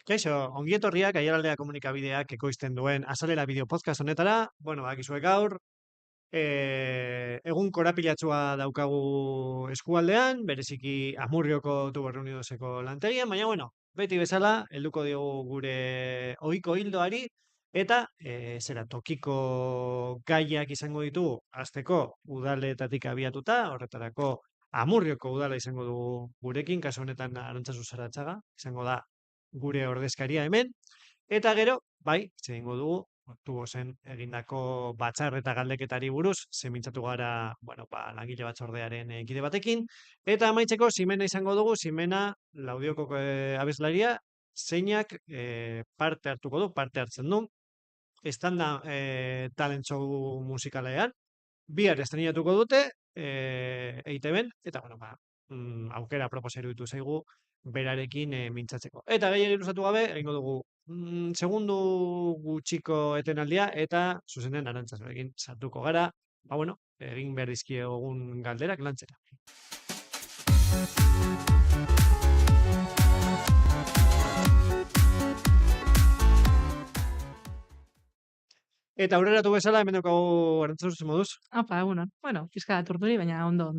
Kaixo, ongi etorriak Aiaraldea komunikabideak ekoizten duen Azalera bideo podcast honetara. Bueno, bakizue gaur, egun korapilatsua daukagu eskualdean, bereziki Amurrioko Tubo Reunidoseko lantegian, baina bueno, beti bezala, helduko diogu gure ohiko hildoari, eta zera tokiko gaiak izango ditu hasteko udaletatik abiatuta, horretarako Amurrioko udala izango dugu gurekin, kasu honetan Arantzazu Saratxaga, izango da gure ordezkaria hemen, eta gero, bai, egingo dugu, tubozen egindako batzar eta galdeketari buruz, zemintzatu gara, bueno, langile batzordearen kide batekin, eta amaitzeko Ximena izango dugu, Ximena Laudioko abeslaria, zeinak parte hartuko du, parte hartzen du, estanda talent show musikalean, bihar estrenatuko dute, EITB-en, eta bueno, aukera proposa iruditu zaigu berarekin mintzatzeko. Eta gehiago luzatu gabe, egingo dugu segundu gutxiko etenaldia, eta zuzenen Arantzazuekin sartuko gara, bueno, egin behar dizkiegun galderak lantzera. Eta aurreratu bezala, hemen daukagu Arantzazu zer moduz. Apa, egunon. Bueno, pizka da torturi, baina ondo.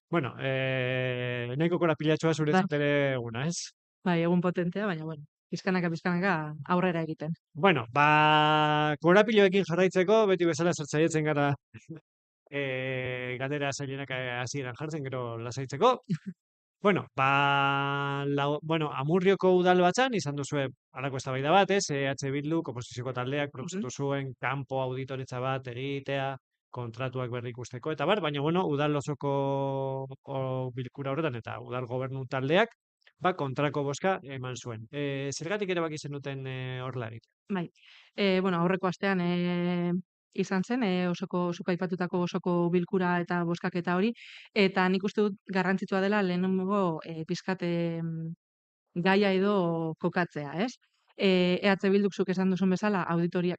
Bueno, nahiko korapilatxoa Bai, zuretzat ere eguna, ez? bai, egun potentea, baina bueno, pizkanaka aurrera egiten. Bueno, korapiloekin jarraitzeko, beti bezala zertzaietzen gara galdera zailenak hasieran jartzen, gero lasaitzeko. Bueno, Amurrioko udal batzan, izan duzue halako eztabaida bat, ez? EH Bilduk oposizioko taldeak proposatu zuen kanpo auditoretza bat egitea, kontratuak berrikusteko eta baina bueno, udal osoko bilkura horretan eta udal gobernu taldeak kontrako bozka eman zuen. Zergatik erabaki zenuten horrela egitea? Bai. Bueno, aurreko astean izan zen, zuk aipatutako osoko bilkura eta bozkaketa hori, eta nik uste dut garrantzitsua dela lehenengo pizkat gaia edo kokatzea, ez? EH Bilduk zuk esan duzun bezala,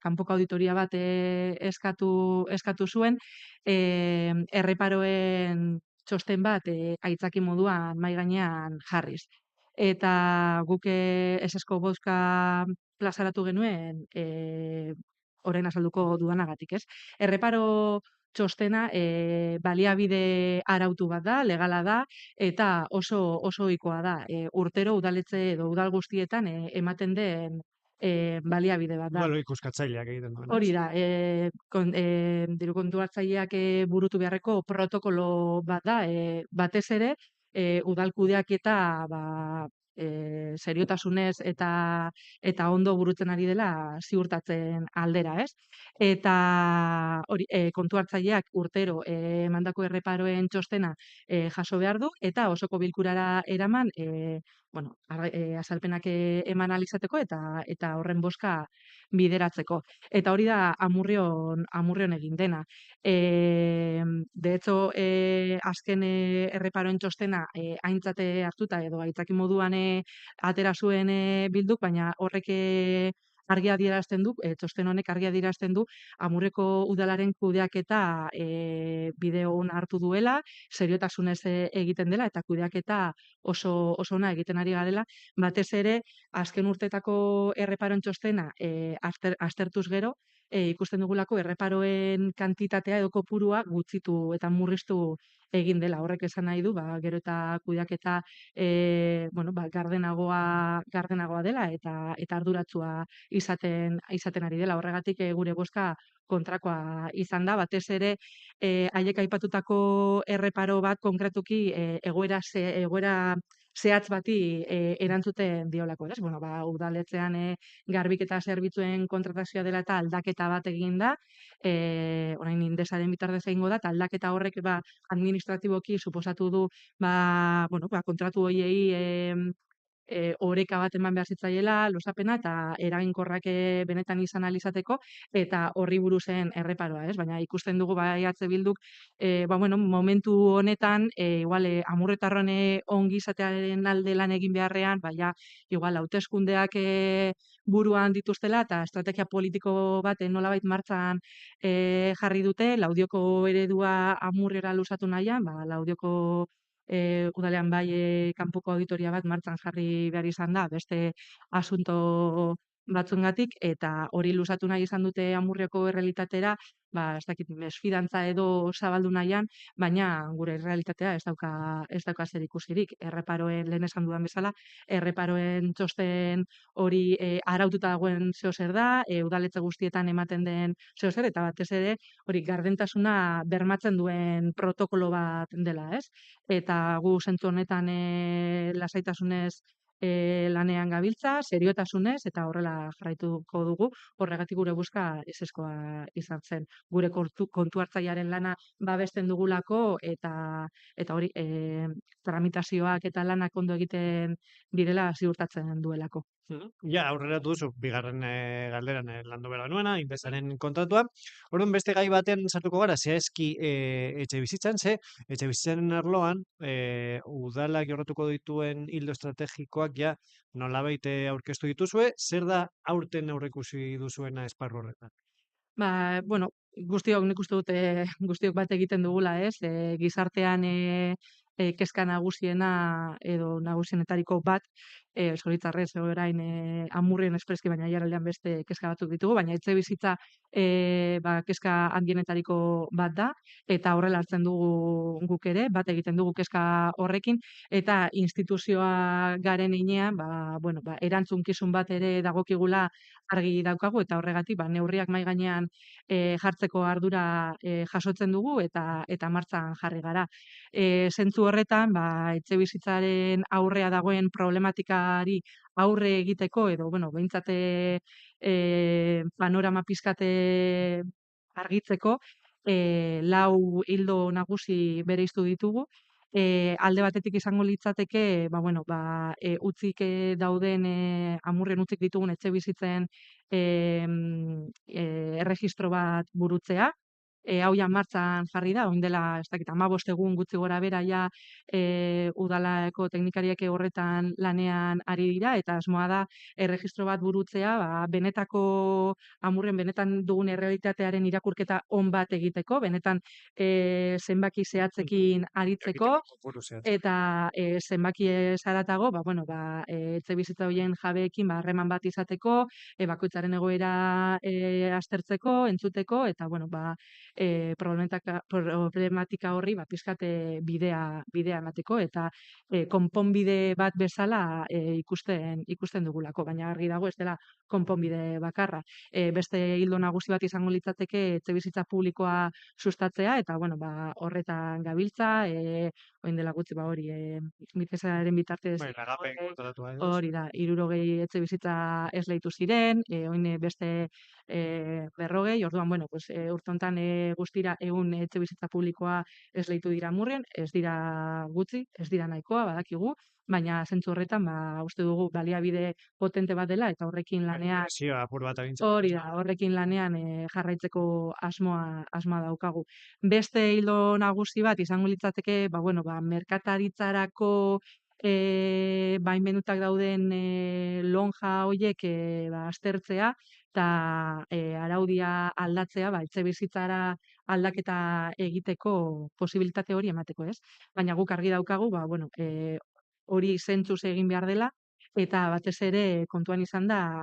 kanpoko auditoria bat eskatu zuen, erreparoen txosten bat aitzaki moduan mahai gainean jarriz. Eta guk esesko bozka plazaratu genuen, orain azalduko dudanagatik, ez? Erreparo txostena baliabide arautu bat da, legala da, eta oso ohikoa da. Urtero udaletxe edo udal guztietan ematen den baliabide bat da. Udal ikuskatzaileak egiten duen, Hori da, diru kontu hartzaileak burutu beharreko protokolo bat da, batez ere, udal kudeaketa seriotasunez eta ondo burutzen ari dela ziurtatzen aldera, ez? Eta hori, kontu hartzaileak urtero emandako erreparoen txostena jaso behar du, eta osoko bilkurara eraman, azalpenak eman ahal izateko eta horren bozka bideratzeko. Eta hori da Amurrion egin dena. De hecho, azken erreparoen txostena aintzate hartuta edo aitzaki moduan atera zuen Bilduk, baina horrek argi adierazten du, txosten honek argi adierazten du Amurreko udalaren kudeaketa bide on hartu duela, seriotasunez egiten dela eta kudeaketa oso ona egiten ari garela, batez ere azken urtetako erreparoen txostena aztertuz gero, ikusten dugulako erreparoen kantitatea edo kopurua gutxitu eta murriztu egin dela. Horrek esan nahi du, gero eta kudeaketa gardenagoa dela eta arduratsua izaten ari dela. Horregatik gure bozka kontrakoa izan da, batez ere haiek aipatutako erreparo bat konkretuki egoera zehatz bati erantzuten diolako, ez? Udaletxean garbiketa zerbitzuen kontratazioa dela eta aldaketa bat egin da, orain Indesaren bitartez egingo da, eta aldaketa horrek administratiboki suposatu du kontratu horiei oreka bat eman behar zitzaiela, luzapena eta eraginkorrak benetan izan ahal izateko, eta horri buruzen erreparoa, ez? Baina ikusten dugu EH Bilduk momentu honetan igual amurretarron ongi izatearen alde lan egin beharrean, igual hauteskundeak buruan dituztela eta estrategia politiko bat nolabait martxan jarri dute, Laudioko eredua Amurriora luzatu nahian, Laudioko udalean bai kanpoko auditoria bat martxan jarri behar izan da, beste asunto batzuengatik, eta hori luzatu nahi izan dute Amurrioko errealitatera, ez dakit, mesfidantza edo zabaldu nahian, baina gure errealitatea ez dauka zer ikusirik. Lehen esan dudan bezala, erreparoen txosten hori araututa dagoen zeozer da, udaletxe guztietan ematen den zeozer, eta batez ere hori gardentasuna bermatzen duen protokolo bat dela, ez? Eta gu zentzu honetan lasaitasunez lanean gabiltza, seriotasunez, eta horrela jarraituko dugu, horregatik gure buska ezezkoa izan zen. Gure kontu hartzailearen lana babesten dugulako, eta hori tramitazioak eta lanak ondo egiten direla ziurtatzen duelako. Ja, aurrera duzu, bigarren galderan landu behar nuena, inbestaren kontratua. Orduan beste gai baten sartuko gara, zehazki etxe bizitzaren arloan, udalak jorratuko dituen hildo estrategikoak ja nolabait aurkeztu dituzue, zer da aurten aurreikusi duzuena esparru horretan? Bueno, nik uste dute guztiok bat egiten dugula, ez? Gizartean kezka nagusiena edo nagusienetariko bat, zoritxarrez orain Amurrien espreski, baina jarraldean beste kezka batzuk ditugu, baina etxebizitza kezka handienetariko bat da, eta horrela hartzen dugu guk ere, bat egiten dugu kezka horrekin, eta instituzioa garen heinean, erantzunkizun bat ere dagokigula argi daukagu, eta horregatik neurriak mahai gainean jartzeko ardura jasotzen dugu eta martxan jarri gara. Zentzu horretan, etxebizitzaren aurrea dagoen problematikari aurre egiteko, edo, behintzat panorama pizkate argitzeko, lau hildo nagusi bereiztu ditugu. Alde batetik izango litzateke, utzik dauden Amurrian utzik ditugun etxebizitzen erregistro bat burutzea. Hau ja martxan jarri da, orain dela, ez dakit, 15 egun gutxi gora bera ja udalako teknikariak horretan lanean ari dira, eta asmoa da erregistro bat burutzea, Amurren benetan dugun errealitatearen irakurketa on bat egiteko, benetan zenbaki zehatzekin aritzeko, eta zenbaki zaratago, etxebizitza horien jabeekin harreman bat izateko, bakoitzaren egoera aztertzeko, entzuteko, eta problematika horri pizkate bidea emateko, eta konponbide bat bezala ikusten dugulako, baina argi dago ez dela konponbide bakarra. Beste hildo nagusi bat izango litzateke etxebizitza publikoa sustatzea, eta horretan gabiltza, orain dela gutxi mitesaren bitartez hori da, 60 etxebizitza esleitu ziren, orain beste 40, orduan, urte honetan guztira 100 etxebizitza publikoa esleitu dira Amurrian, ez dira gutxi, ez dira nahikoa, badakigu, baina zentzu horretan, uste dugu baliabide potente bat dela, eta horrekin lanean hori da, horrekin lanean jarraitzeko asmoa daukagu. Beste hildo nagusi bat izango litzateke, merkataritzarako baimendutak dauden lonja horiek aztertzea, eta araudia aldatzea, etxebizitzara aldaketa egiteko posibilitate hori emateko, ez? Baina guk argi daukagu, hori zentzuz egin behar dela, eta batez ere kontuan izan da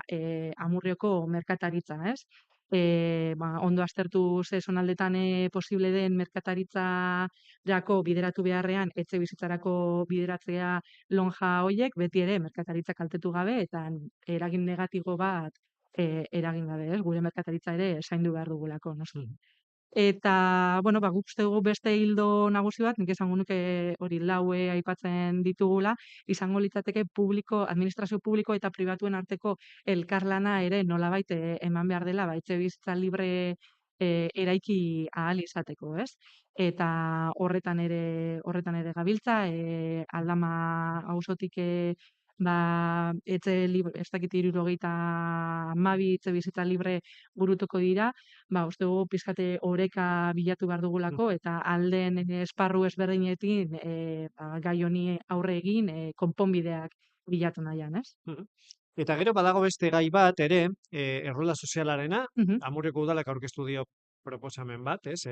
Amurrioko merkataritza, ez? Ondo aztertu ze zonaldetan posible den merkataritzarako bideratu beharrean, etxebizitzarako bideratzea lonja horiek, beti ere merkataritza kaltetu gabe, eta eragin negatibo bat eragin gabe, ez? Gure merkataritza ere zaindu behar dugulako, noski. Eta, guk uste dugu beste hildo nagusi bat, nik esango nuke hori laue aipatzen ditugula, izango litzateke administrazio publiko eta pribatuen arteko elkarlana ere nolabait eman behar dela, etxebizitza libre eraiki ahal izateko, ez? Eta horretan ere gabiltza, Aldama auzotik etxe libre, ez dakit 72 etxebizitza libre burutuko dira, uste dugu pizkate oreka bilatu behar dugulako, eta aldeen esparru ezberdinetin gai honi aurre egin konponbideak bilatu nahian, ez? Eta gero badago beste gai bat ere, errola sozialarena, Amurreko udalak aurkeztu dio proposamen bat, ez?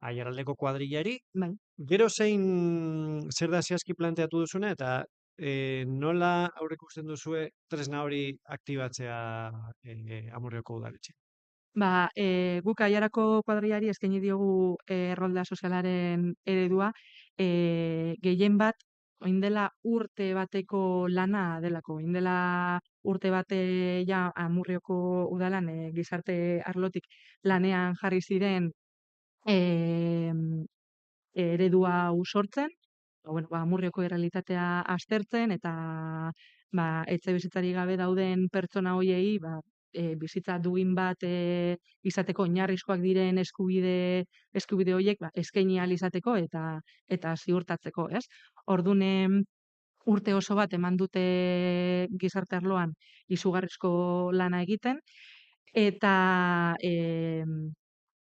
Aiaraldeko kuadrillari. bai. Gero zer da zehazki planteatu duzune, eta nola aurreikusten duzue tresna hori aktibatzea Amurrioko udaletxe? Guk Aiarako kuadrillari eskaini diogu errolda sozialaren eredua, gehien bat, orain dela urte bateko lana delako. Orain dela urte bate ja Amurrioko udalan gizarte arlotik lanean jarri ziren em, eredu hau sortzen, Amurrioko errealitatea aztertzen eta etxebizitzari gabe dauden pertsona hoiei bizitza duin bat izateko oinarrizkoak diren eskubide horiek eskaini ahal izateko eta ziurtatzeko, ez? Orduan, urte oso bat eman dute gizarte arloan izugarrizko lana egiten eta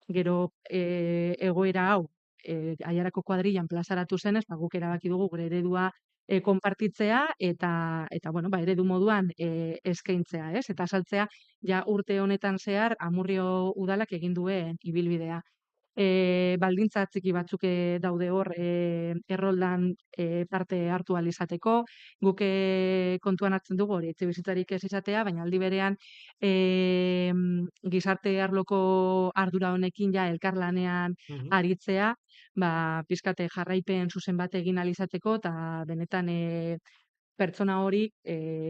gero egoera hau Aiarako kuadrillan plazaratu zenez, guk erabaki dugu gure eredua konpartitzea eta eredu moduan eskaintzea, ez? Eta azaltzea ja urte honetan zehar Amurrio udalak egin duen ibilbidea. Baldintza txiki batzuk daude hor erroldan parte hartu ahal izateko. Guk kontuan hartzen dugu hori etxebizitzarik ez izatea, baina aldi berean gizarte arloko ardura honekin ja elkarlanean Mhm. aritzea, pixkate jarraipen zuzen bat egin ahal izateko eta benetan pertsona hori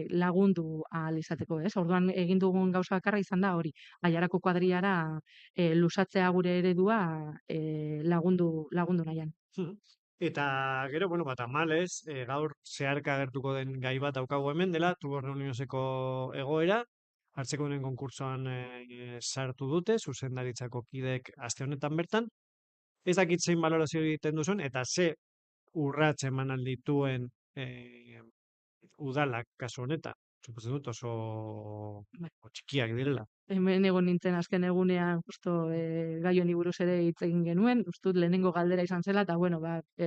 lagundu ahal izateko, ez? Orduan egin dugun gauza bakarra izan da hori, Aiarako kuadrillara luzatzea gure eredua lagundu nahian. Mhm. Eta gero, bueno, tamalez, gaur zeharka agertuko den gai bat daukagu hemen dela, Tubos Reunioneseko egoera, hartzeko den konkursoan sartu dute, zuzendaritzako kidek aste honetan bertan. Ez dakit zein balorazio egiten duzun, eta ze urrats eman aldituen udalak kasu honetan. Suposatzen dut oso txikiak direla. Hemen egon nintzen azken egunean justo gai honi buruz ere hitz egin genuen, uste dut lehenengo galdera izan zela eta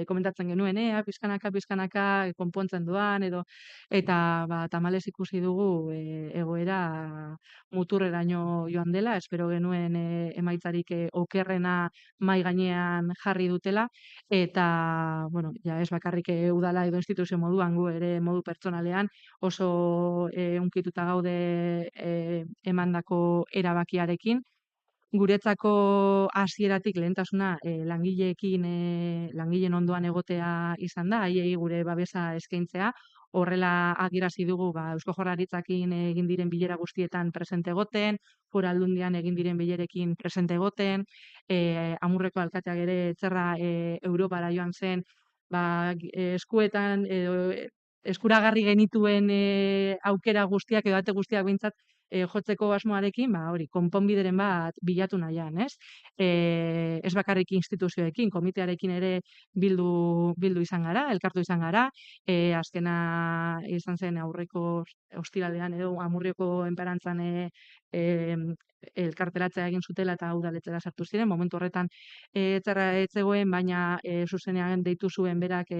komentatzen genuen pizkanaka konpontzen doan eta tamalez ikusi dugu egoera muturreraino joan dela, espero genuen emaitzarik okerrena mahai gainean jarri dutela eta ja ez bakarrik udala edo instituzio moduan gu ere modu pertsonalean oso hunkituta gaude emandako erabakiarekin. Guretzako hasieratik lehentasuna langileen ondoan egotea izan da, haiei gure babesa eskaintzea. Horrela adierazi dugu Eusko Jaurlaritzarekin egin diren bilera guztietan presente egoten, Foru Aldundian egin diren bilerekin presente egoten, Amurreko alkateak ere etzerra Europara joan zen, eskuetan eskuragarri genituen aukera guztiak edo ate guztiak behintzat jotzeko asmoarekin, hori, konponbideren bat bilatu nahian, ez? Ez bakarrik instituzioekin, komitearekin ere bildu izan gara, elkartu izan gara, azkena izan zen aurreko ostiralean edo Amurrioko enparantzan elkarteratzea egin zutela eta udaletxera sartu ziren, momentu horretan etzerra ez zegoen, baina zuzenean deitu zuen berak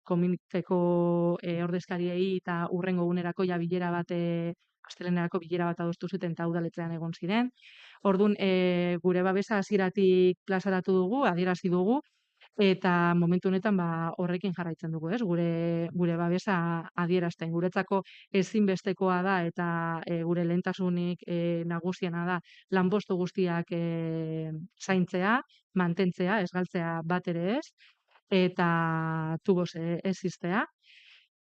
komiteko ordezkariei eta hurrengo egunerako ja bilera bat astelehenerako bilera bat adostu zuten eta udaletxean egon ziren. Orduan, gure babesa hasieratik plazaratu dugu, adierazi dugu, eta momentu honetan horrekin jarraitzen dugu, ez? Gure babesa adierazten. Guretzako ezinbestekoa da eta gure lehentasunik nagusiena da lanpostu guztiak zaintzea, mantentzea, ez galtzea bat ere ez, eta tubos ez ixtea.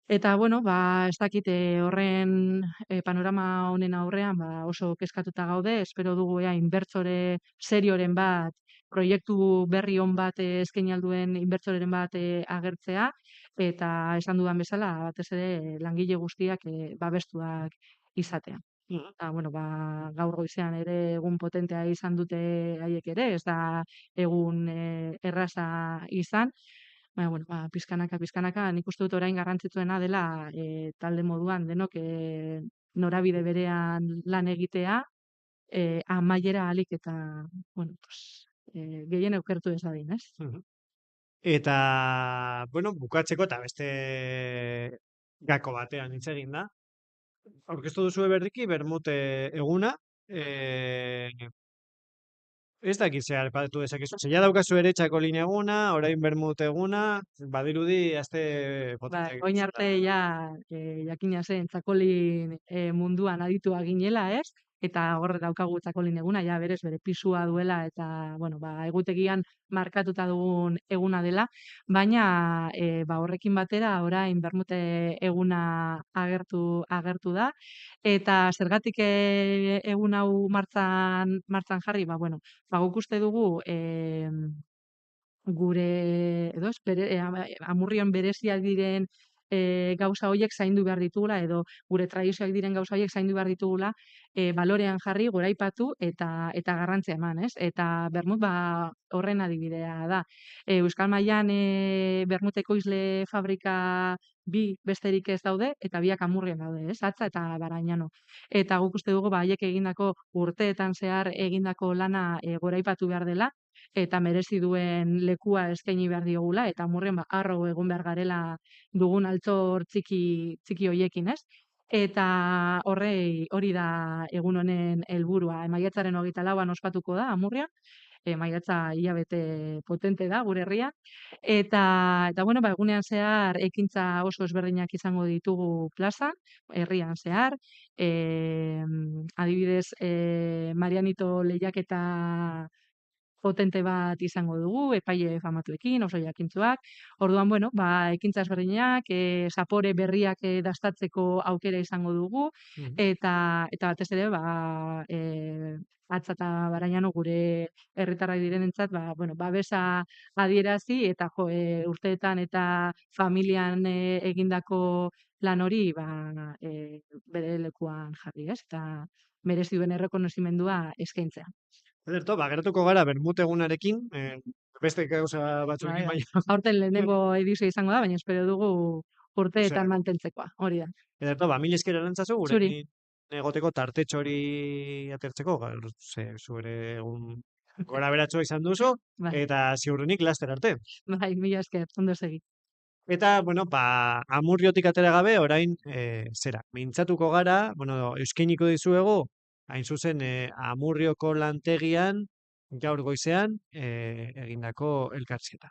Eta, ez dakit horren panorama honen aurrean oso kezkatuta gaude, espero dugu inbertsore serioren bat, proiektu berri on bat eskaini alduen inbertsoreren bat agertzea, eta esan dudan bezala, batez ere langile guztiak babestuak izatea. Mhm. Gaur goizean ere egun potentea izan dute haiek ere, ez da egun erraza izan, pizkanaka, nik uste dut orain garrantzitsuena dela talde moduan denok norabide berean lan egitea, amaiera ahalik eta, gehien aukertu ez dadin, ez? Mhm. Eta, bukatzeko eta beste gako batean hitz egin da. Aurkeztu duzu berriki, bermute eguna, Ez dakit zehar patu dezakezu. Ja daukazu ere txakolin eguna, orain bermut eguna, badirudi aste potenteak Orain dituzula. arte ja jakina zen txakolin munduan aditua ginela, ez? Eta hor daukagu txakolin eguna, ja berez bere pisua duela eta bueno, egutegian markatuta dugun eguna dela, baina horrekin batera orain bermute eguna agertu da eta zergatik egun hau martzan jarri, bueno, guk uste dugu gure edo amurrion bereziak diren gauza horiek zaindu behar ditugula edo gure tradizioak diren gauza horiek zaindu behar ditugula balorean jarri, goraipatu eta garrantzia eman, ez? Eta bermut horren adibidea da. Euskal Mailan bermut ekoizle fabrika bi besterik ez daude eta biak amurrion daude, ez? Atza eta Barañano. Eta guk uste dugu haiek egindako urteetan zehar egindako lana goraipatu behar dela eta merezi duen lekua eskaini behar diogula, eta amurren harro egon behar garela dugun altzor txiki hoiekin, ez? Eta hori da egun honen helburua. Maiatzaren 24an ospatuko da amurrian, maiatza hilabete potente da gure herrian. Eta bueno, egunean zehar ekintza oso ezberdinak izango ditugu plazan, herrian zehar. Adibidez, Marianito lehiaketa potente bat izango dugu, epaile famatuekin, oso jakintsuak. Orduan, bueno, ekintza ezberdinak, zapore berriak dastatzeko aukera izango dugu, eta batez ere, Atza eta Barañano gure herritarrak direnentzat, babesa adierazi eta urteetan eta familian egindako lan hori bere lekuan jarri, ez? Eta merezi duen errekonozimendua eskaintzea. Ederto, geratuko gara bermut egunarekin, beste gauza batzuekin baina. Aurten lehenengo edizio izango da, baina espero dugu urteetan mantentzekoa, hori da. Ederto, mil esker erantzazu, Zuri. gurekin egoteko tartetxo hori atertzeko, zu ere egun gora beratsua izan duzu, eta ziurrenik laster arte. Bai, mila esker, ondo segi. Eta, bueno, amurriotik atera gabe, orain, mintzatuko gara, eskainiko dizuegu, hain zuzen, Amurrioko lantegian, gaur goizean, egindako elkarrizketa.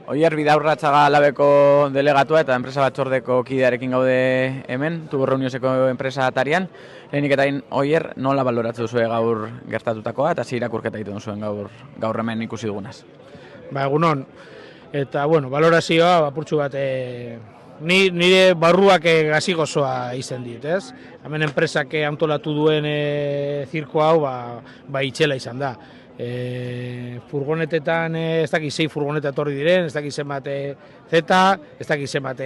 Oier Bidaurratzaga Alabeko delegatua eta enpresa batzordeko kidearekin gaude hemen, Tuborreunioseko enpresa atarian. Lehenik eta Oier, nola baloratzen duzue gaur gertatutakoa eta ze irakurketa egiten duzuen gaur hemen ikusi dugunaz? Egunon, eta balorazioa apurtxu bat nire barruak gazi gozoa izen dit, ez? Hemen enpresak antolatu duen zirko hau itxela izan da. Furgonetetan ez dakit 6 furgoneta etorri diren, ez dakit zenbat zeta, ez dakit zenbat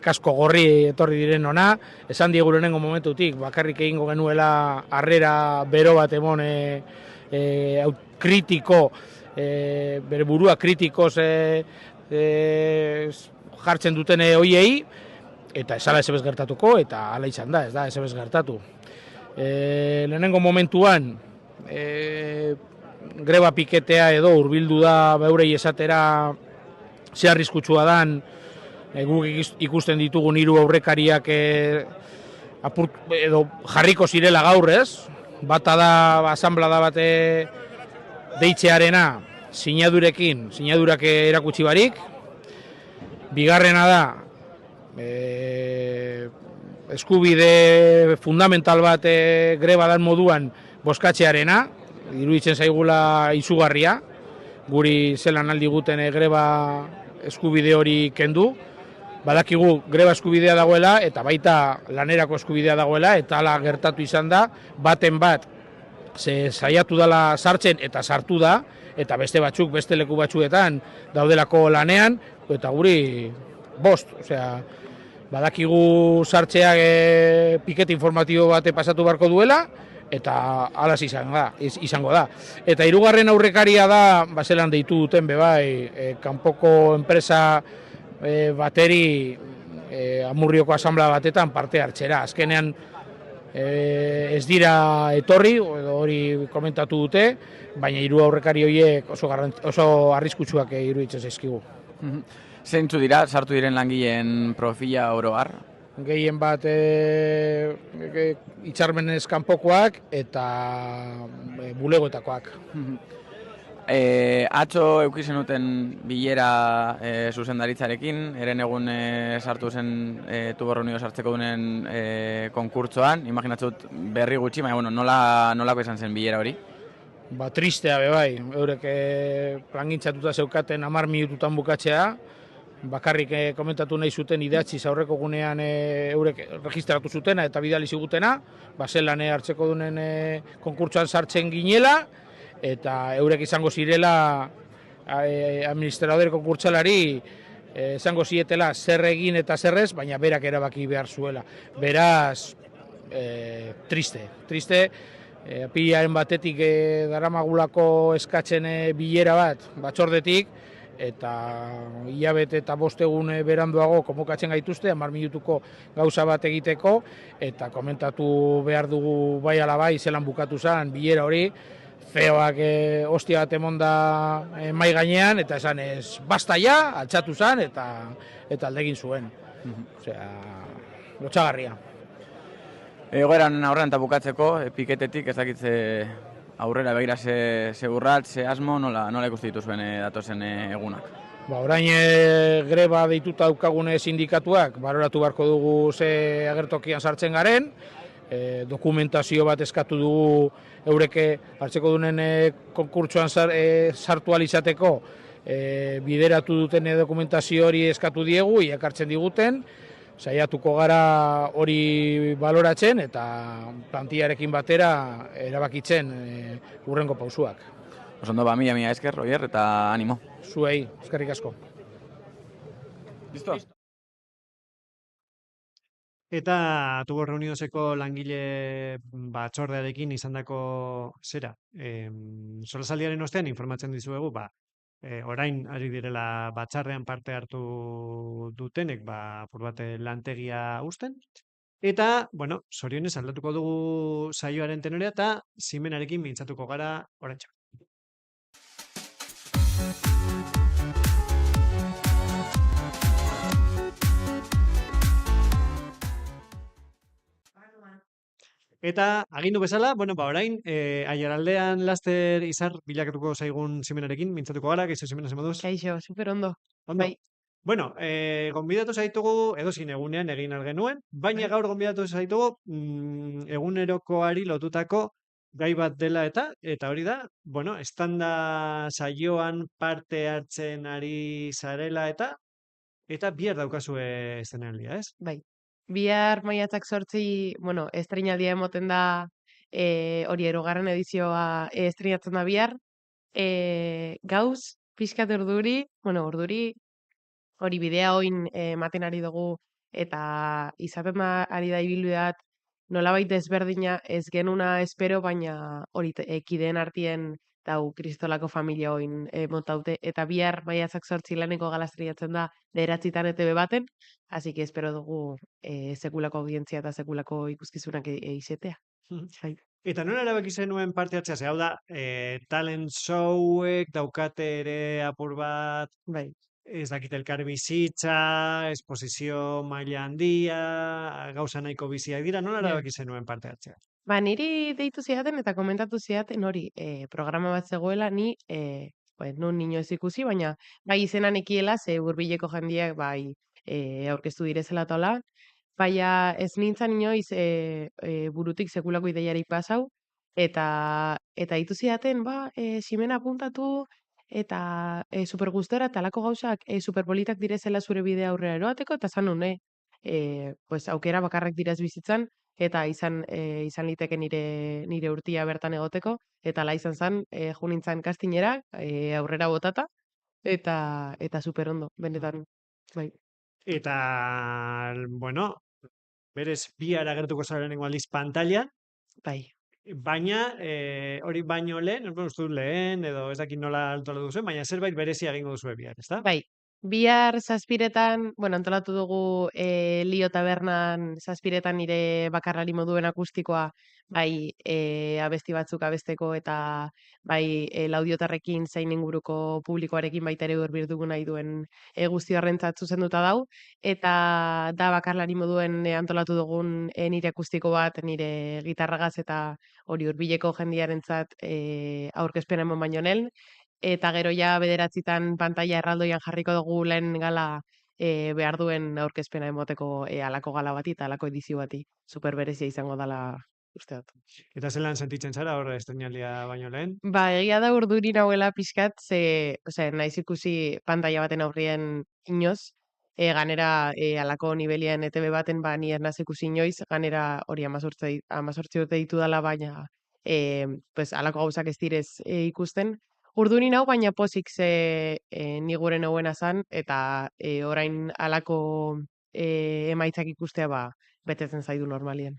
kasko gorri etorri diren ona. Esan diegu lehenengo momentutik, bakarrik egingo genuela harrera bero bat emon kritiko, bere burua kritikoz jartzen duten hoiei, eta ez ala ez gertatuko, eta ala izan da, ez da ez gertatu. Lehenengo momentuan, greba piketea edo hurbildu da beurei esatera ze arriskutsua dan, guk ikusten ditugun 3 aurrekariak edo jarriko zirela gaur, ez? Bata da asanblada bat deitzearena sinadurak erakutsi barik. Bigarrena da eskubide fundamental bat greba dan moduan boskatzearena, iruditzen zaigula izugarria, guri zelan aldi guten greba eskubide hori kendu. Badakigu greba eskubidea dagoela eta baita lanerako eskubidea dagoela, eta hala gertatu izan da, baten bat saiatu dela sartzen eta sartu da, eta beste batzuk, beste leku batzuetan daudelako lanean, eta guri bost, badakigu sartzeak pikete informatibo bate pasatu beharko duela, eta alas izango da. Eta 3. aurrekaria da, zelan deitu duten bebai, kanpoko enpresa bateri Amurrioko asanblada batetan parte hartzera. Azkenean ez dira etorri, hori komentatu dute, baina 3 aurrekari horiek oso arriskutsuak iruditzen zaizkigu. Zeintzu dira, sartu diren langileen profila oro har? Gehien bat hitzarmenez kanpokoak eta bulegoetakoak. Atzo euki zenuten bilera zuzendaritzarekin, eren egun sartu zen Tuborra Unido sartzeko dunen konkurtsoan, imaginatzut berri gutxi, baina bueno, nolako izan zen bilera hori? Tristea be bai, eurek plangintzatuta zeukaten 10 minututan bukatzea, bakarrik komentatu nahi zuten idatziz aurreko gunean eurek registratu zutena eta bidali zigutena, zelan hartzeko dunen konkurtsoan sartzen ginela, eta eurek izango zirela administradore konkurtsalari izango zietela zer egin eta zer ez, baina berak erabaki behar zuela. Beraz, triste. Pilaren batetik daramagulako eskatzen bilera bat batzordetik, eta hilabete eta 5 egun beranduago konbokatzen gaituzte 10 minutuko gauza bat egiteko, eta komentatu behar dugu bai ala bai zelan bukatu zen bilera hori. Feoak hostia bat emonda mai gainean, eta esan ez basta ja, altxatu zen, eta aldegin zuen. Osea, lotxagarria. Egoeran aurrean eta bukatzeko, piketetik ez dakitze aurrera begira ze urrat, ze asmo, nola ikusti dituzuen datozen egunak? Orain greba deituta daukagune sindikatuak, baloratu beharko dugu ze agertokian sartzen garen, dokumentazio bat eskatu dugu eureke hartzeko dunen konkurtsoan sartu alizateko bideratu duten dokumentazio hori eskatu diegu, iakartzen diguten, saiatuko gara hori baloratzen eta plantillarekin batera erabakitzen hurrengo pausuak. Osondo mila esker, Oier, eta animo. Zuei, eskerrik asko. Listo? Eta Tuborra Unidoseko langile batzordearekin izandako zera. Solasaldiaren ostean informatzen dizuegu, orain ari direla batzarrean parte hartu dutenek, apur bat lantegia uzten. Eta, bueno, zorionez aldatuko dugu saioaren tenorea eta Simenarekin mintzatuko gara oraintxe. Eta agindu bezala, orain, Aiaraldean laster izar bilakatuko zaigun Simenarekin mintzatuko gara, gaizo Simena zen moduz? Kaixo, super ondo. Ondo. Bai. Bueno, gonbidatu zaitugu edozein egunean egin algenuen, baina gaur gonbidatu zaitugu egunerokoari lotutako gai bat dela eta hori da, estanda saioan parte hartzen ari zarela eta bihar daukazue eszenaldia, ez? Bai. Bihar maiatzak 8, estreinaldia emoten da, hori 8. edizioa estreinatzen da bihar. Gauz, pixkat urduri, hori bidea oin ematen ari dugu, eta izaten da ari da ibilbideat nolabait ezberdina ez genuna espero, baina hori kideen artien dau kristolako familia oin montaute, eta bihar maiatzak 8 laneko gala estreinatzen da 9 ETV baten, así que espero dugu sekulako audientzia eta sekulako ikuskizunak izetea. Bai. Eta nola erabaki zenuen parte hartzea, ze hau da, talent showek daukate ere apur bat, Bai. ez dakit elkar bizitza, esposizio maila handia, gauza nahiko biziak dira, nola erabaki zenuen parte hartzea? Niri deitu zidaten eta komentatu zidaten hori programa bat zegoela, ni nun nino ez ikusi, baina bai izena nekiela, ze hurbileko jendiak bai aurkeztu direzela tola, baina ez nintzen inoiz burutik sekulako ideiari pasau, eta deitu zidaten, Ximena apuntatu, eta super gustora, talako gauzak superpolitak direzela zure bidea aurrera eroateko, eta zan nun, aukera bakarrak direz bizitzan, eta izan liteke nire urtia bertan egoteko, eta la izan zan, jo nintzen kastinera, aurrera botata, eta super ondo, benetan, bai. Eta, berez bihar agertuko zarenengo aldiz pantailan, Bai. baina hori baino lehen, uste dut lehen, edo ez dakit nola altola duzuen, baina zerbait berezia egingo duzue bihar, ezta? Bai, Bihar zazpiretan, bueno, antolatu dugu Lio Tabernan zazpiretan nire bakarlari moduen akustikoa, bai abesti batzuk abesteko eta bai laudiotarrekin zein inguruko publikoarekin baita ere hurbildu nahi duen guzti horrentzat zuzenduta dau. Eta da bakarlari moduen antolatu dugun nire akustiko bat, nire gitarragaz eta hori hurbileko jendiarentzat aurkezpena eman baino lehen. Eta gero ja bederatzitan pantalla erraldoian jarriko dugu lehen gala behar duen aurkezpena emoteko halako gala bati eta halako edizio bati. Super berezia izango dela uste dut. Eta zelan sentitzen zara hor estreinaldia baino lehen? Ba, egia da urduri nahuela pixkat, osea, naiz ikusi pantalla baten aurrien inoz, ganera halako nibelien ETV baten ba ni ez naz ikusi inoiz, ganera hori 18 urte ditu dela, baina pues halako gauzak ez direz ikusten. Urduri nau, baina pozik ze ni gure nauena zan, eta orain halako emaitzak ikustea ba betetzen zaidu normalien.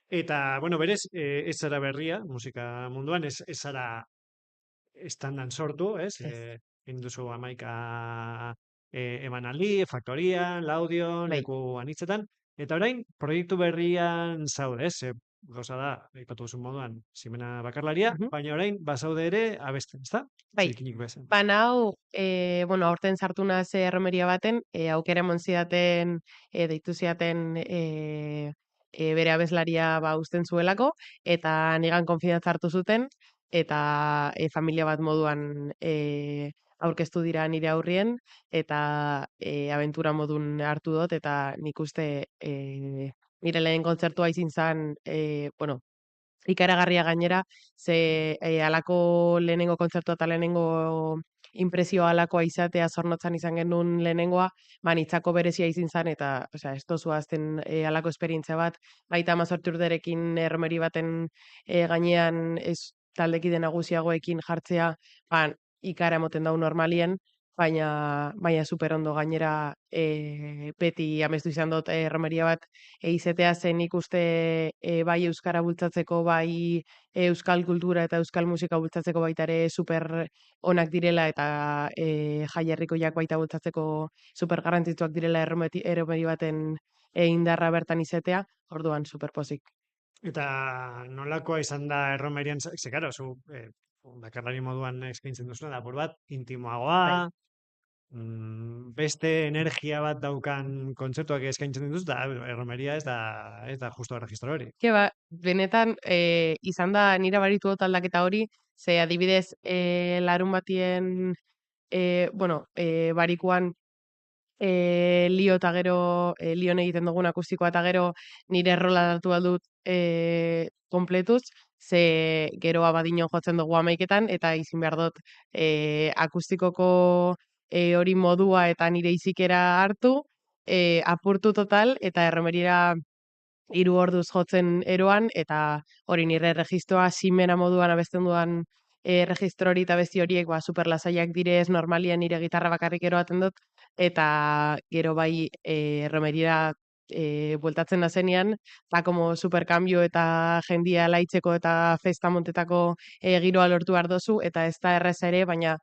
Eta, bueno, berez, ez zara berria, musika munduan, ez zara estandan sortu, ez? Ez. Egin duzu 11 emanaldi, faktorian, laudion, Bai. leku anitzetan, eta orain, proiektu berrian zaude, ez? Gauza da, aipatu duzun moduan, Ximena bakarlaria, Mhm. baina orain, bazaude ere abesten, ezta? Bai. Zirkinik bezen. Ba, nau, bueno, aurten sartu naz erromeria baten, aukera emon zidaten, deitu zidaten bere abeslaria ba uzten zuelako, eta nigan konfidantza hartu zuten, eta familia bat moduan aurkeztu dira nire aurrien, eta abentura modun hartu dut, eta nik uste nire lehen kontzertua izin zan, bueno, ikaragarria gainera, ze halako lehenengo kontzertua eta lehenengo impresioa halakoa izatea Zornotzan izan genuen lehenengoa, ba nitzako berezia izin zen, eta osea, ez tozu ahazten halako esperientzia bat, baita 18 urterekin erromeri baten gainean taldekide nagusiagoekin jartzea, ba ikara emoten dau normalien, baina super ondo gainera beti amestu izan dut erromeria bat izetea zen nik uste bai euskara bultzatzeko, bai euskal kultura eta euskal musika bultzatzeko baita ere super onak direla, eta jaierrikoiak baita bultzatzeko super garrantzitsuak direla erromeri baten indarra bertan izetea, orduan super pozik. Eta nolakoa izan da erromerian, ze karo, zu bakarlari moduan eskaintzen duzuna, da apur bat, intimoagoa, Bai. beste energia bat daukan kontzertuak eskaintzen dituz, da erromeria ez da justo erregistro hori. Ke ba, benetan izan da nire baritu dut aldaketa hori, ze adibidez larun batien, bueno, barikuan Lio eta gero Lion egiten dugun akustikoa eta gero nire errola datu aldut kompletuz, ze gero Abadiñon jotzen dugu 11etan, eta izin behar dut akustikoko hori modua eta nire izikera hartu, apurtu total, eta erromerira 3 orduz jotzen eroan, eta hori nire registroa Ximena moduan abesten dudan registro hori eta abesti horiek ba, super lasaiak direz, normalien nire gitarra bakarrik eroaten dut, eta gero bai erromerira bueltatzen nazenean, eta como superkambio eta jendia laitzeko eta festa montetako giroa lortu behar dozu, eta ez da erreza ere, baina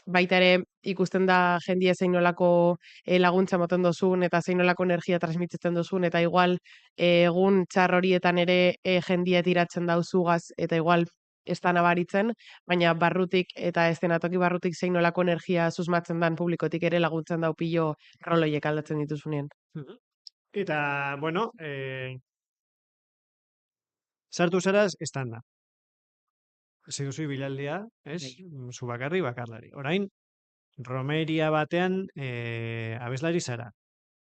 baita ere ikusten da jendia zein nolako laguntza moten dozun, eta zein nolako energia transmititzen dozun, eta igual egun txar horietan ere jendia tiratzen dauzugaz, eta igual ez da nabaritzen, baina barrutik eta eszenatoki barrutik zein nolako energia susmatzen dan publikotik ere laguntzen dau pilo roloiek aldatzen dituzunean. Eta, bueno, sartu zaraz, estanda. Hasi duzu ibilaldia, ez? Zu bakarri, bakarlari. Orain, romeria batean abeslari zara.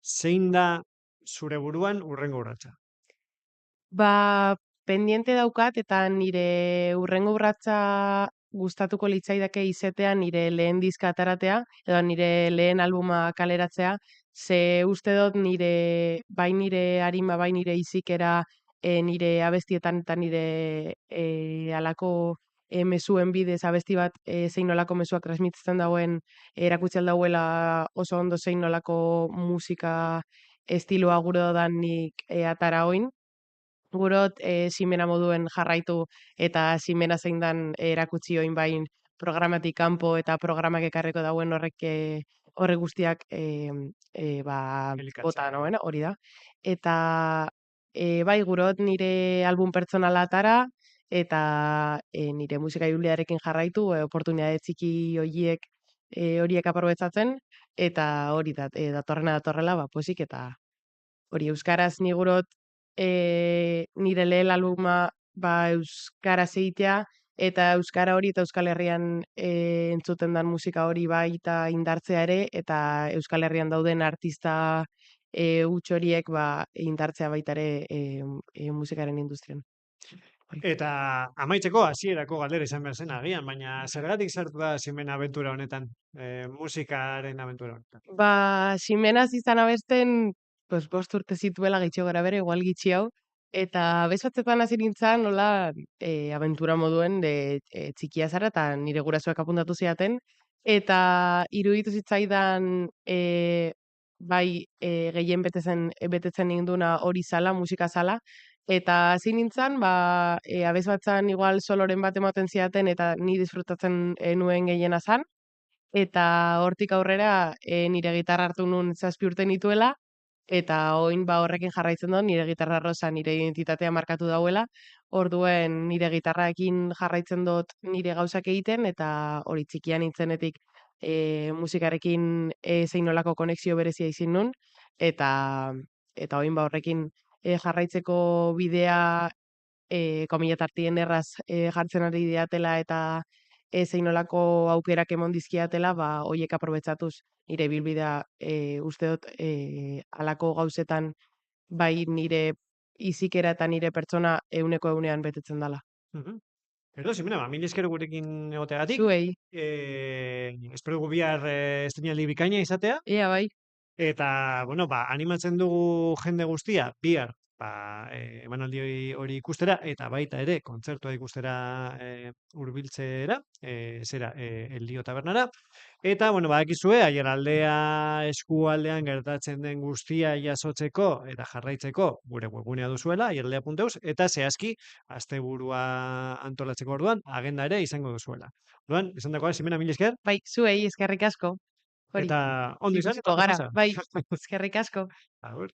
Zein da zure buruan urrengo urratsa? Ba, pendiente daukat, eta nire urrengo urratsa gustatuko litzaidake izetea nire lehen diska ataratea, edo nire lehen albuma kaleratzea, ze uste dut bai nire arima, bai nire izikera, nire abestietan eta nire alako mezuen bidez abesti bat zein nolako mezuak transmititzen dauen erakutsi dauela oso ondo zein nolako musika estiloa gure dodan nik atara oin. Gurot Ximena moduen jarraitu eta Ximena zein dan erakutsi oin bain programatik kanpo eta programak ekarriko dauen horrek horre guztiak bota Elikatzea. noena, hori da. Eta bai, gurot nire album pertsonala atara, eta nire musika ibilbidearekin jarraitu, oportunitate txiki horiek aprobetxatzen, eta hori da, datorrela, pozik, eta hori euskaraz ni gurot nire lehen albuma euskaraz egitea, eta euskara hori eta Euskal Herrian entzuten dan musika hori baita indartzea ere, eta Euskal Herrian dauden artista huts horiek indartzea baita ere musikaren industrian. Eta amaitzeko hasierako galdera izan behar zen agian, baina zergatik sartu da Ximen abentura honetan, musikaren abentura honetan? Ximenaz izan abesten, 5 urte zituela gitxo gara bere, igual gitxi hau, eta bezbatzetan hasi nintzen, nola, abentura moduen, txikia zara, eta nire gurasoak apuntatu zidaten, eta iruditu zitzaidan, gehien betetzen ninduna hori zala, musika zala, eta hasi nintzen, abesbatzan igual soloren bat ematen zidaten, eta ni disfrutatzen nuen gehiena zan, eta hortik aurrera nire gitarra hartu nun 7 urte nituela, eta orain horrekin jarraitzen dut, nire gitarra rosa nire identitatea markatu dauela, orduen nire gitarraekin jarraitzen dut nire gauzak egiten, eta hori txikian nintzenetik musikarekin zein nolako konexio berezia izin nun, eta orain horrekin jarraitzeko bidea komiletartien erraz jartzen ari diatela, eta zein nolako aukerak emon dizkiatela, horiek aprobetxatuz nire bilbidea uste dut halako gauzetan bai nire izikera eta nire pertsona 100% betetzen dela. Edo, Ximena, mil esker gurekin egoteagatik. Zuei, Espero dugu bihar estreinaldi bikaina izatea. ea bai. Eta, bueno, animatzen dugu jende guztia, bihar, emanaldi hori ikustera, eta baita ere, kontzertua ikustera hurbiltzera, El Dio tabernara. Eta, bueno, badakizue, Aiaraldea eskualdean gertatzen den guztia jasotzeko eta jarraitzeko gure webgunea duzuela, aiaraldea.eus, eta zehazki, asteburua antolatzeko orduan, agenda ere izango duzuela. Orduan, esan dagoa, Ximena, mil esker. Bai, zuei eskerrik asko. Hori, Eta ondo izan, ikusiko gara, pasa. bai, eskerrik asko. Agur.